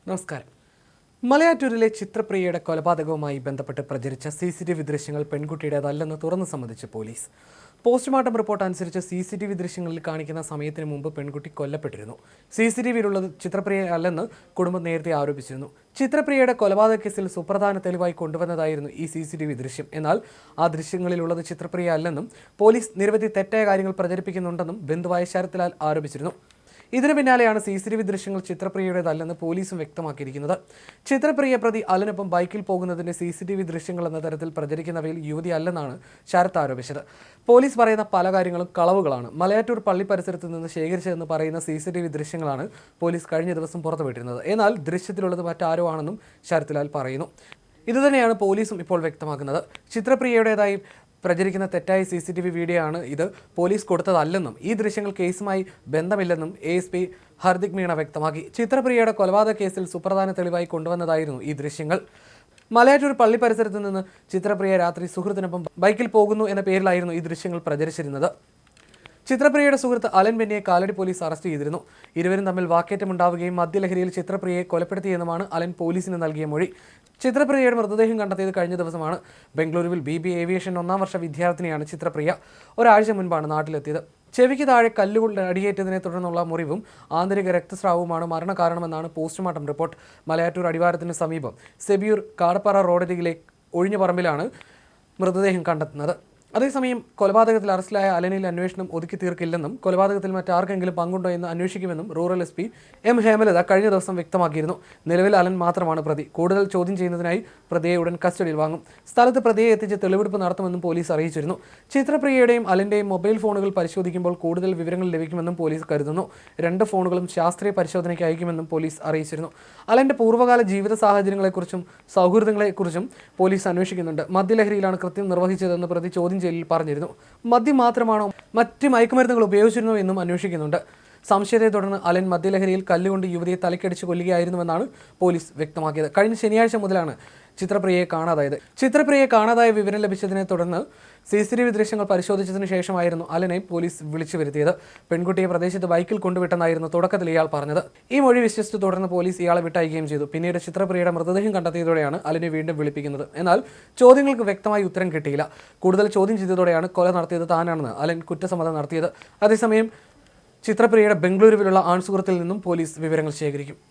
നമസ്കാരം. മലയാറ്റൂരിലെ ചിത്രപ്രിയയുടെ കൊലപാതകവുമായി ബന്ധപ്പെട്ട് പ്രചരിച്ച CCTV ദൃശ്യങ്ങൾ പെൺകുട്ടിയുടേതല്ലെന്ന് തുറന്നു സമ്മതിച്ച് പോലീസ്. പോസ്റ്റ്മോർട്ടം റിപ്പോർട്ട് അനുസരിച്ച് CCTV ദൃശ്യങ്ങളിൽ കാണിക്കുന്ന സമയത്തിന് മുമ്പ് പെൺകുട്ടി കൊല്ലപ്പെട്ടിരുന്നു. CCTVയിലുള്ളത് ചിത്രപ്രിയയല്ലെന്ന് കുടുംബം നേരത്തെ ആരോപിച്ചിരുന്നു. ചിത്രപ്രിയയുടെ കൊലപാതക കേസിൽ സുപ്രധാന തെളിവായി കൊണ്ടുവന്നതായിരുന്നു ഈ CCTV ദൃശ്യം. എന്നാൽ ആ ദൃശ്യങ്ങളിലുള്ളത് ചിത്രപ്രിയ അല്ലെന്നും പോലീസ് നിരവധി തെറ്റായ കാര്യങ്ങൾ പ്രചരിപ്പിക്കുന്നുണ്ടെന്നും ബന്ധുവായ ശരത് ലാൽ ആരോപിച്ചിരുന്നു. ഇതിനു പിന്നാലെയാണ് CCTV ദൃശ്യങ്ങൾ ചിത്രപ്രിയയുടേതല്ലെന്ന് പോലീസും വ്യക്തമാക്കിയിരിക്കുന്നത്. ചിത്രപ്രിയ പ്രതി അലനൊപ്പം ബൈക്കിൽ പോകുന്നതിന്റെ CCTV ദൃശ്യങ്ങൾ എന്ന തരത്തിൽ പ്രചരിക്കുന്നവയിൽ യുവതി അല്ലെന്നാണ് ശരത് ആരോപിച്ചത്. പോലീസ് പറയുന്ന പല കാര്യങ്ങളും കളവുകളാണ്. മലയാറ്റൂർ പള്ളി പരിസരത്ത് നിന്ന് ശേഖരിച്ചതെന്ന് പറയുന്ന CCTV ദൃശ്യങ്ങളാണ് പോലീസ് കഴിഞ്ഞ ദിവസം പുറത്തുവിട്ടിരുന്നത്. എന്നാൽ ദൃശ്യത്തിലുള്ളത് മറ്റാരോ ആണെന്നും ശരത് ലാൽ പറയുന്നു. ഇതുതന്നെയാണ് പോലീസും ഇപ്പോൾ വ്യക്തമാക്കുന്നത്. ചിത്രപ്രിയയുടേതായി പ്രചരിക്കുന്ന തെറ്റായ CCTV വീഡിയോ ആണ് ഇത്, പോലീസ് കൊടുത്തതല്ലെന്നും ഈ ദൃശ്യങ്ങൾ കേസുമായി ബന്ധമില്ലെന്നും ASP ഹർദിക് മീണ വ്യക്തമാക്കി. ചിത്രപ്രിയയുടെ കൊലപാതക കേസിൽ സുപ്രധാന തെളിവായി കൊണ്ടുവന്നതായിരുന്നു ഈ ദൃശ്യങ്ങൾ. മലയാറ്റൂർ പള്ളി പരിസരത്ത് നിന്ന് ചിത്രപ്രിയ രാത്രി സുഹൃത്തിനൊപ്പം ബൈക്കിൽ പോകുന്നു എന്ന പേരിലായിരുന്നു ഈ ദൃശ്യങ്ങൾ പ്രചരിച്ചിരുന്നത്. ചിത്രപ്രിയയുടെ സുഹൃത്ത് അലൻ ബെന്നിയെ കാലടി പോലീസ് അറസ്റ്റ് ചെയ്തിരുന്നു. ഇരുവരും തമ്മിൽ വാക്കേറ്റമുണ്ടാവുകയും മദ്യലഹരിയിൽ ചിത്രപ്രിയയെ കൊലപ്പെടുത്തിയെന്നുമാണ് അലൻ പോലീസിന് നൽകിയ മൊഴി. ചിത്രപ്രിയയുടെ മൃതദേഹം കണ്ടെത്തിയത് കഴിഞ്ഞ ദിവസമാണ്. ബംഗളൂരുവിൽ BB ഏവിയേഷൻ 1ാം വർഷ വിദ്യാർത്ഥിനിയാണ് ചിത്രപ്രിയ. ഒരാഴ്ച മുൻപാണ് നാട്ടിലെത്തിയത്. ചെവിക്ക് താഴെ കല്ലുകൊണ്ട് അടിയേറ്റതിനെ തുടർന്നുള്ള മുറിവും ആന്തരിക രക്തസ്രാവവുമാണ് മരണകാരണമെന്നാണ് പോസ്റ്റ്മോർട്ടം റിപ്പോർട്ട്. മലയാറ്റൂർ അടിവാരത്തിന് സമീപം സെബിയൂർ കാടപ്പാറ റോഡരികിലെ ഒഴിഞ്ഞ പറമ്പിലാണ് മൃതദേഹം കണ്ടെത്തുന്നത്. അതേസമയം കൊലപാതകത്തിൽ അറസ്റ്റിലായ അലനിൽ അന്വേഷണം ഒതുക്കി തീർക്കില്ലെന്നും കൊലപാതകത്തിൽ മറ്റാർക്കെങ്കിലും പങ്കുണ്ടോ എന്ന് അന്വേഷിക്കുമെന്നും റൂറൽ SP M ഹേമലത കഴിഞ്ഞ ദിവസം വ്യക്തമാക്കിയിരുന്നു. നിലവിൽ അലൻ മാത്രമാണ് പ്രതി. കൂടുതൽ ചോദ്യം ചെയ്യുന്നതിനായി പ്രതിയെ ഉടൻ കസ്റ്റഡിയിൽ വാങ്ങും. സ്ഥലത്ത് പ്രതിയെ എത്തിച്ച് തെളിവെടുപ്പ് നടത്തുമെന്നും പോലീസ് അറിയിച്ചിരുന്നു. ചിത്രപ്രിയയുടെയും അലന്റെയും മൊബൈൽ ഫോണുകൾ പരിശോധിക്കുമ്പോൾ കൂടുതൽ വിവരങ്ങൾ ലഭിക്കുമെന്നും പോലീസ് കരുതുന്നു. 2 ഫോണുകളും ശാസ്ത്രീയ പരിശോധനയ്ക്ക് അയക്കുമെന്നും പോലീസ് അറിയിച്ചിരുന്നു. അലന്റെ പൂർവ്വകാല ജീവിത സാഹചര്യങ്ങളെക്കുറിച്ചും സൗഹൃദങ്ങളെക്കുറിച്ചും പോലീസ് അന്വേഷിക്കുന്നുണ്ട്. മദ്യലഹരിയിലാണ് കൃത്യം നിർവഹിച്ചതെന്ന് പ്രതി ചോദ്യം ചെയ്യലിൽ പറഞ്ഞിരുന്നു. മദ്യം മാത്രമാണോ മറ്റ് മയക്കുമരുന്നുകൾ ഉപയോഗിച്ചിരുന്നോ എന്നും അന്വേഷിക്കുന്നുണ്ട്. സംശയത്തെ തുടർന്ന് അലൻ മദ്യലഹരിയിൽ കല്ലുകൊണ്ട് യുവതിയെ തലക്കടിച്ച് കൊല്ലുകയായിരുന്നുവെന്നാണ് പോലീസ് വ്യക്തമാക്കിയത്. കഴിഞ്ഞ ശനിയാഴ്ച മുതലാണ് ചിത്രപ്രിയയെ കാണാതായത്. ചിത്രപ്രിയയെ കാണാതായ വിവരം ലഭിച്ചതിനെ തുടർന്ന് CCTV ദൃശ്യങ്ങൾ പരിശോധിച്ചതിനു ശേഷമായിരുന്നു അലനെ പോലീസ് വിളിച്ചു വരുത്തിയത്. പെൺകുട്ടിയെ പ്രദേശത്ത് ബൈക്കിൽ കൊണ്ടുവിട്ടെന്നായിരുന്നു തുടക്കത്തിൽ ഇയാൾ പറഞ്ഞത്. ഈ മൊഴി വിശ്വസിച്ച് തുടർന്ന് പോലീസ് ഇയാളെ വിട്ടയക്കുകയും ചെയ്തു. പിന്നീട് ചിത്രപ്രിയയുടെ മൃതദേഹം കണ്ടെത്തിയതോടെയാണ് അലനെ വീണ്ടും വിളിപ്പിക്കുന്നത്. എന്നാൽ ചോദ്യങ്ങൾക്ക് വ്യക്തമായി ഉത്തരം കിട്ടിയില്ല. കൂടുതൽ ചോദ്യം ചെയ്തതോടെയാണ് കൊല നടത്തിയത് താനാണെന്ന് അലൻ കുറ്റസമ്മതം നടത്തിയത്. അതേസമയം ചിത്രപ്രിയയുടെ ബംഗളൂരുവിലുള്ള ആൺസുഹൃത്തിൽ നിന്നും പോലീസ് വിവരങ്ങൾ ശേഖരിക്കും.